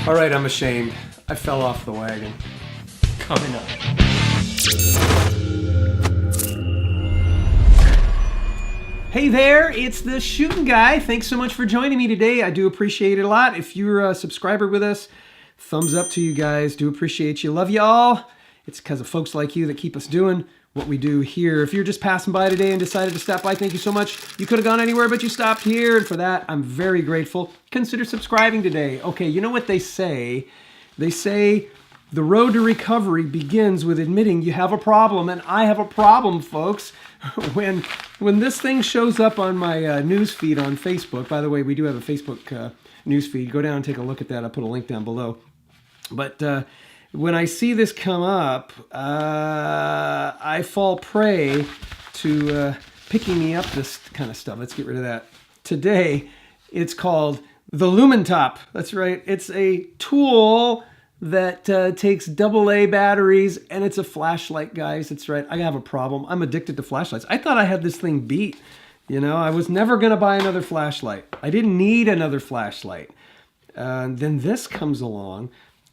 All right, I'm ashamed. I fell off the wagon. Coming up. Hey there, it's the Shooting Guy. Thanks so much for joining me today. I do appreciate it a lot. If you're a subscriber with us, thumbs up to you guys. Do appreciate you. Love you all. It's because of folks like you that keep us doing what we do here. If you're just passing by today and decided to stop by, thank you so much. You could have gone anywhere, but you stopped here. And for that, I'm very grateful. Consider subscribing today. Okay, you know what they say? They say the road to recovery begins with admitting you have a problem. And I have a problem, folks. When this thing shows up on my news feed on Facebook, by the way, we do have a Facebook news feed. Go down and take a look at that. I'll put a link down below. But when I see this come up, I fall prey to picking me up this kind of stuff. Let's get rid of that. Today, it's called the Lumen Top. That's right. It's a tool that takes AA batteries, and it's a flashlight, guys. That's right. I have a problem. I'm addicted to flashlights. I thought I had this thing beat. You know, I was never going to buy another flashlight. I didn't need another flashlight. Then this comes along.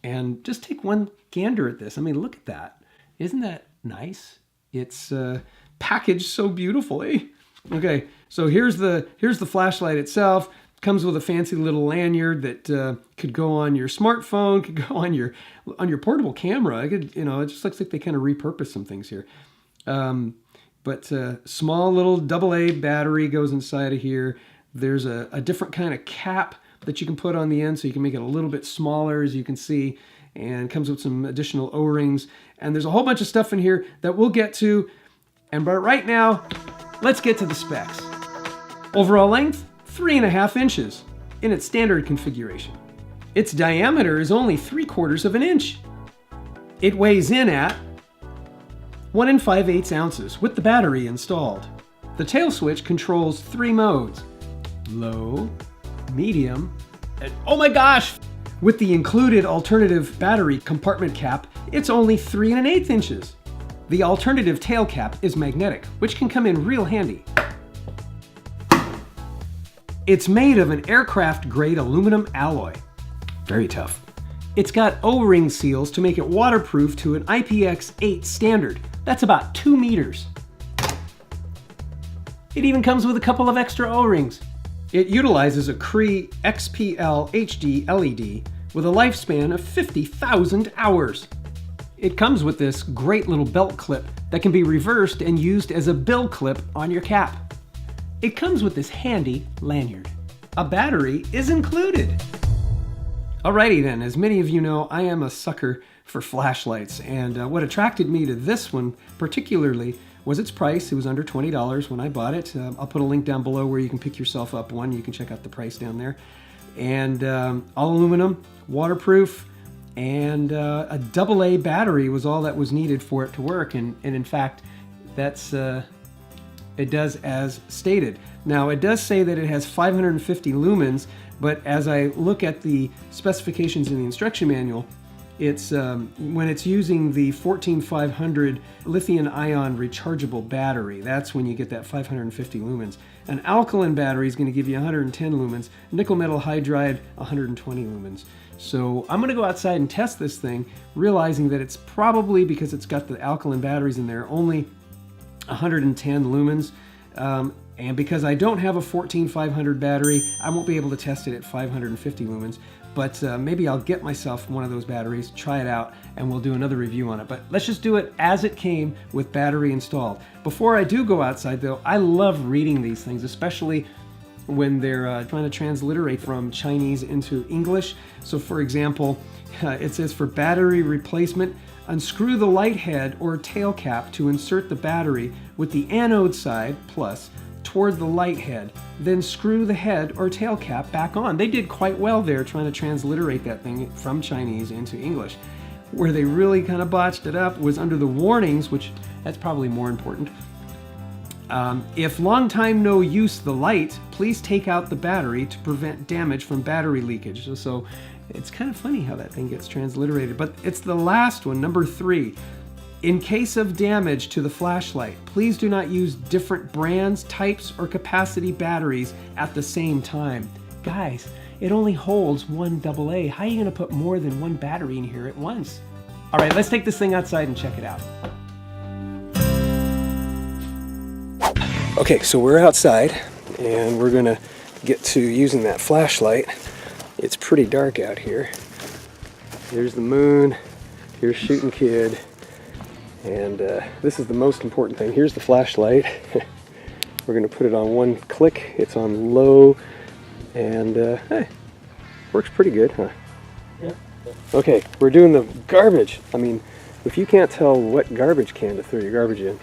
And just take one gander at this. I mean, look at that. Isn't that nice? It's packaged so beautifully. Okay, so here's the flashlight itself. It comes with a fancy little lanyard that could go on your smartphone, could go on your portable camera. It just looks like they kind of repurposed some things here. But small little AA battery goes inside of here. There's a different kind of cap that you can put on the end so you can make it a little bit smaller, as you can see, and comes with some additional O-rings. And there's a whole bunch of stuff in here that we'll get to. But right now, let's get to the specs. Overall length, 3.5 inches in its standard configuration. Its diameter is only 3/4 of an inch. It weighs in at 1 5/8 ounces with the battery installed. The tail switch controls 3 modes: low, medium, and oh my gosh! With the included alternative battery compartment cap, it's only 3 1/8 inches. The alternative tail cap is magnetic, which can come in real handy. It's made of an aircraft-grade aluminum alloy. Very tough. It's got O-ring seals to make it waterproof to an IPX8 standard. That's about 2 meters. It even comes with a couple of extra O-rings. It utilizes a Cree XPL HD LED with a lifespan of 50,000 hours. It comes with this great little belt clip that can be reversed and used as a bill clip on your cap. It comes with this handy lanyard. A battery is included. Alrighty then, as many of you know, I am a sucker for flashlights, and what attracted me to this one particularly was its price. It was under $20 when I bought it. I'll put a link down below where you can pick yourself up one. You can check out the price down there. And all aluminum, waterproof, and a AA battery was all that was needed for it to work. And in fact, that's it does as stated. Now, it does say that it has 550 lumens, but as I look at the specifications in the instruction manual, it's when it's using the 14500 lithium-ion rechargeable battery, that's when you get that 550 lumens. An alkaline battery is going to give you 110 lumens, nickel metal hydride 120 lumens. So I'm going to go outside and test this thing, realizing that it's probably, because it's got the alkaline batteries in there, only 110 lumens. And because I don't have a 14500 battery, I won't be able to test it at 550 lumens. But maybe I'll get myself one of those batteries, try it out, and we'll do another review on it. But let's just do it as it came with battery installed. Before I do go outside though, I love reading these things, especially when they're trying to transliterate from Chinese into English. So for example, it says for battery replacement, unscrew the light head or tail cap to insert the battery with the anode side, plus, toward the light head, then screw the head or tail cap back on. They did quite well there trying to transliterate that thing from Chinese into English. Where they really kind of botched it up was under the warnings, which that's probably more important. If long time no use the light, please take out the battery to prevent damage from battery leakage. So it's kind of funny how that thing gets transliterated, but it's the last one, number 3. In case of damage to the flashlight, please do not use different brands, types, or capacity batteries at the same time. Guys, it only holds one AA. How are you going to put more than one battery in here at once? All right, let's take this thing outside and check it out. Okay, so we're outside and we're going to get to using that flashlight. It's pretty dark out here. There's the moon, here's Shooting Kid, and this is the most important thing. Here's the flashlight. We're going to put it on one click. It's on low, and hey, works pretty good, huh? Yeah. Okay, we're doing the garbage. I mean, if you can't tell what garbage can to throw your garbage in,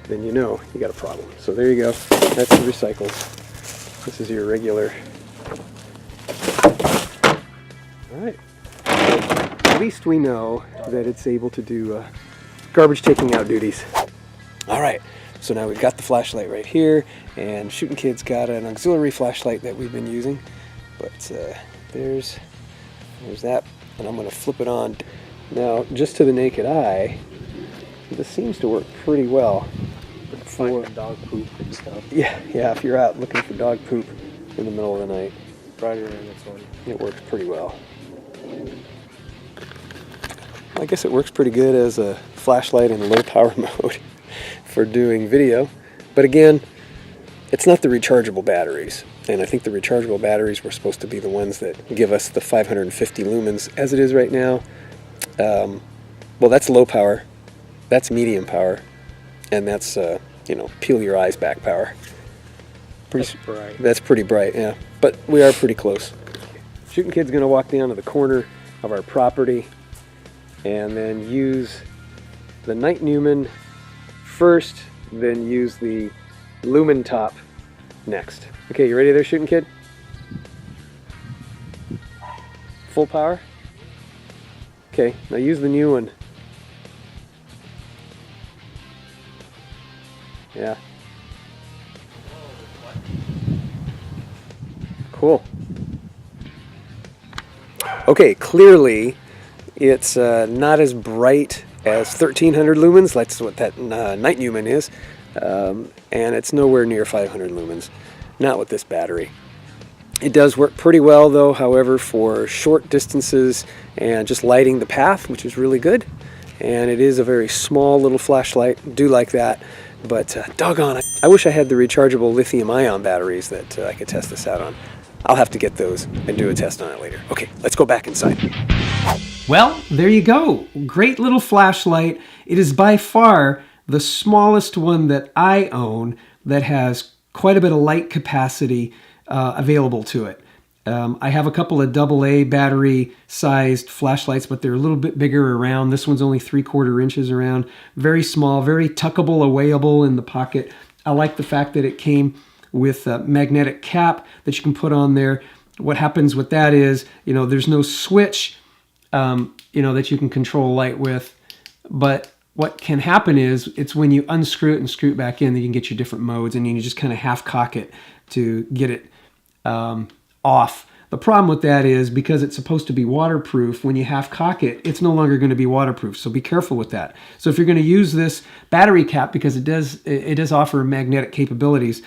then you know you got a problem. So there you go. That's the recycles. This is your regular. All right. At least we know that it's able to do garbage taking out duties. All right. So now we've got the flashlight right here, and Shooting Kid's got an auxiliary flashlight that we've been using. But there's that, and I'm going to flip it on. Now, just to the naked eye, this seems to work pretty well. For dog poop and stuff. Yeah, if you're out looking for dog poop in the middle of the night, right around this one, it works pretty well. I guess it works pretty good as a flashlight in low power mode for doing video. But again, it's not the rechargeable batteries. And I think the rechargeable batteries were supposed to be the ones that give us the 550 lumens as it is right now. Well, that's low power, that's medium power, and that's you know, peel your eyes back power. That's bright. That's pretty bright, yeah. But we are pretty close. Shooting Kid's gonna walk down to the corner of our property and then use the night Newman first, then use the lumen top next. Okay, you ready there, Shooting Kid? Full power? Okay, now use the new one. Yeah. Cool. Okay, clearly it's not as bright as 1300 lumens. That's what that night Newman is. And it's nowhere near 500 lumens. Not with this battery. It does work pretty well though, however, for short distances and just lighting the path, which is really good. And it is a very small little flashlight. Do like that. But doggone it, I wish I had the rechargeable lithium-ion batteries that I could test this out on. I'll have to get those and do a test on it later. Okay, let's go back inside. Well, there you go. Great little flashlight. It is by far the smallest one that I own that has quite a bit of light capacity available to it. I have a couple of AA battery sized flashlights, but they're a little bit bigger around. This one's only 3/4 inches around. Very small, very tuckable, awayable in the pocket. I like the fact that it came with a magnetic cap that you can put on there. What happens with that is, you know, there's no switch, you know, that you can control light with. But what can happen is, it's when you unscrew it and screw it back in that you can get your different modes, and you just kind of half cock it to get it off. The problem with that is, because it's supposed to be waterproof, when you half cock it, it's no longer going to be waterproof. So be careful with that. So if you're going to use this battery cap, because it does offer magnetic capabilities,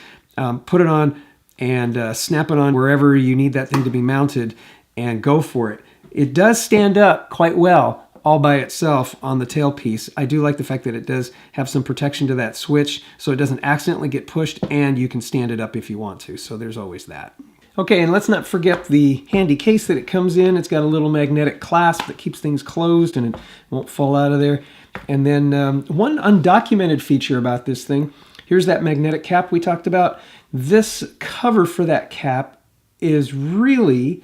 put it on and snap it on wherever you need that thing to be mounted and go for it. It does stand up quite well all by itself on the tailpiece. I do like the fact that it does have some protection to that switch so it doesn't accidentally get pushed, and you can stand it up if you want to. So there's always that. Okay, and let's not forget the handy case that it comes in. It's got a little magnetic clasp that keeps things closed and it won't fall out of there. And then one undocumented feature about this thing, here's that magnetic cap we talked about. This cover for that cap is really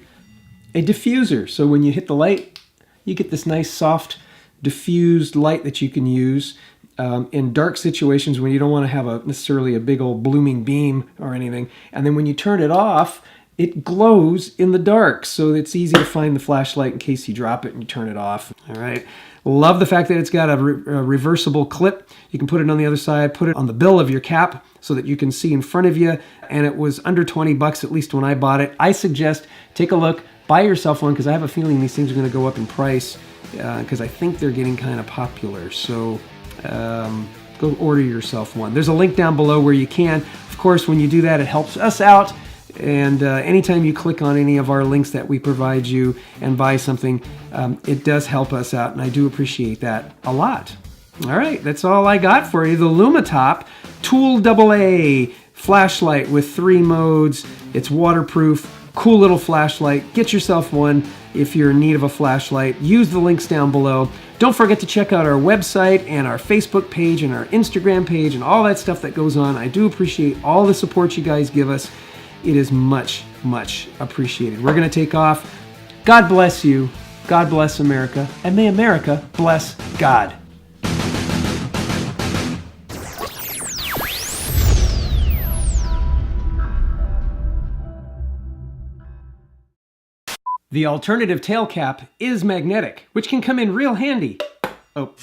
a diffuser. So when you hit the light, you get this nice soft diffused light that you can use in dark situations when you don't want to have necessarily a big old blooming beam or anything. And then when you turn it off, it glows in the dark, so it's easy to find the flashlight in case you drop it and you turn it off. All right. Love the fact that it's got a reversible clip. You can put it on the other side, put it on the bill of your cap so that you can see in front of you. And it was under 20 bucks, at least when I bought it. I suggest take a look, buy yourself one, because I have a feeling these things are going to go up in price because I think they're getting kind of popular. So go order yourself one. There's a link down below where you can. Of course, when you do that, it helps us out. And anytime you click on any of our links that we provide you and buy something, it does help us out, and I do appreciate that a lot. All right, that's all I got for you. The Lumatop Tool AAA flashlight with 3 modes. It's waterproof, cool little flashlight. Get yourself one if you're in need of a flashlight. Use the links down below. Don't forget to check out our website and our Facebook page and our Instagram page and all that stuff that goes on. I do appreciate all the support you guys give us. It is much, much appreciated. We're going to take off. God bless you. God bless America. And may America bless God. The alternative tail cap is magnetic, which can come in real handy. Oh.